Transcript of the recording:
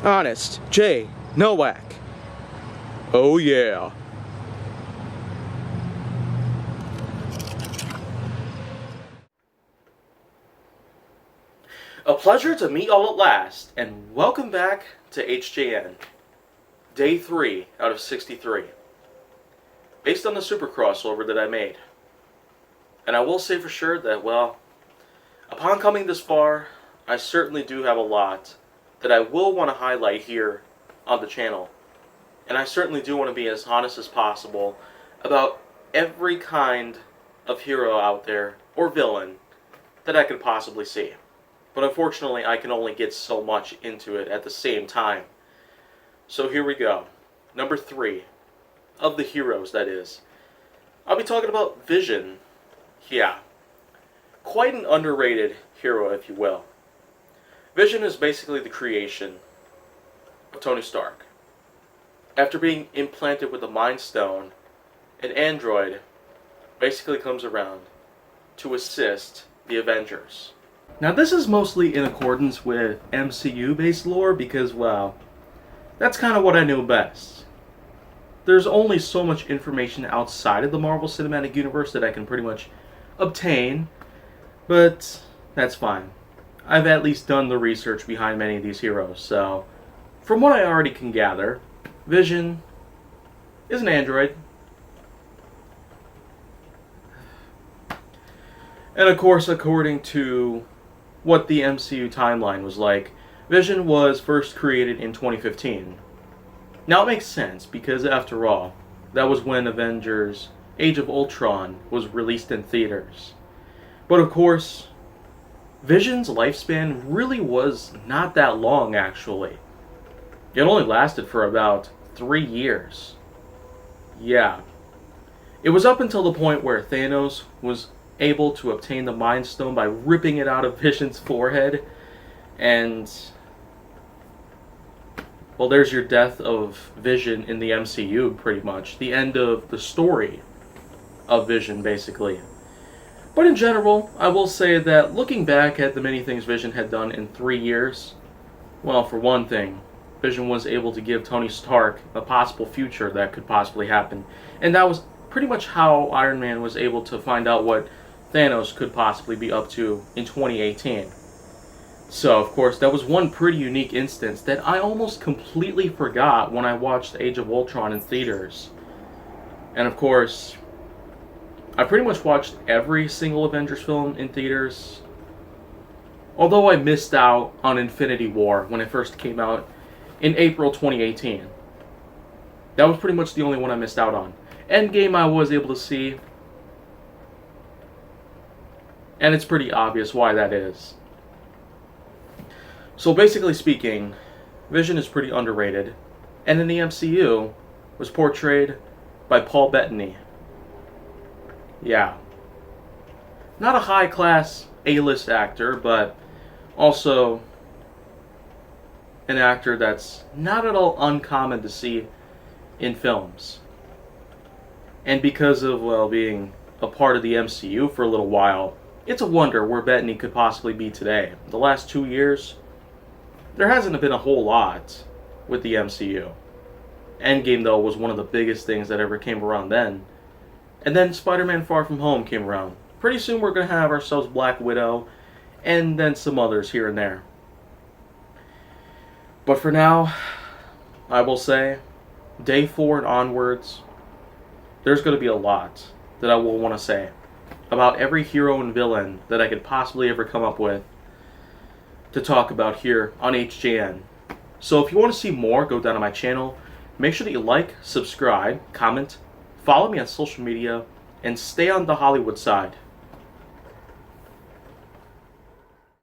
Honest J. Nowak. Oh yeah. A pleasure to meet all at last, and welcome back to HJN. Day 3 out of 63. Based on the super crossover that I made. And I will say for sure that, well, upon coming this far, I certainly do have a lot that I will want to highlight here on the channel. And I certainly do want to be as honest as possible about every kind of hero out there, or villain, that I could possibly see. But unfortunately, I can only get so much into it at the same time. So here we go. Number 3 of the heroes, that is. I'll be talking about Vision. Yeah. Quite an underrated hero, if you will. Vision is basically the creation of Tony Stark. After being implanted with the Mind Stone, an android basically comes around to assist the Avengers. Now this is mostly in accordance with MCU-based lore because, well, that's kind of what I know best. There's only so much information outside of the Marvel Cinematic Universe that I can pretty much obtain, but that's fine. I've at least done the research behind many of these heroes, so from what I already can gather, Vision is an android. And of course, according to what the MCU timeline was like, Vision was first created in 2015. Now it makes sense, because after all, that was when Avengers Age of Ultron was released in theaters. But of course, Vision's lifespan really was not that long, actually. It only lasted for about 3 years. Yeah. It was up until the point where Thanos was able to obtain the Mind Stone by ripping it out of Vision's forehead, and well, there's your death of Vision in the MCU, pretty much. The end of the story of Vision, basically. But in general, I will say that looking back at the many things Vision had done in 3 years, well, for one thing, Vision was able to give Tony Stark a possible future that could possibly happen. And that was pretty much how Iron Man was able to find out what Thanos could possibly be up to in 2018. So, of course, that was one pretty unique instance that I almost completely forgot when I watched Age of Ultron in theaters. And of course, I pretty much watched every single Avengers film in theaters. Although I missed out on Infinity War when it first came out in April 2018. That was pretty much the only one I missed out on. Endgame I was able to see. And it's pretty obvious why that is. So basically speaking, Vision is pretty underrated. And in the MCU, was portrayed by Paul Bettany. Yeah. Not a high-class A-list actor, but also an actor that's not at all uncommon to see in films. And because of, well, being a part of the MCU for a little while, it's a wonder where Bettany could possibly be today. The last 2 years, there hasn't been a whole lot with the MCU. Endgame, though, was one of the biggest things that ever came around then. And then Spider-Man Far From Home came around. Pretty soon we're going to have ourselves Black Widow, and then some others here and there. But for now, I will say, Day 4 and onwards, there's going to be a lot that I will want to say about every hero and villain that I could possibly ever come up with to talk about here on HJN. So if you want to see more, go down to my channel. Make sure that you like, subscribe, comment, follow me on social media, and stay on the Hollywood side.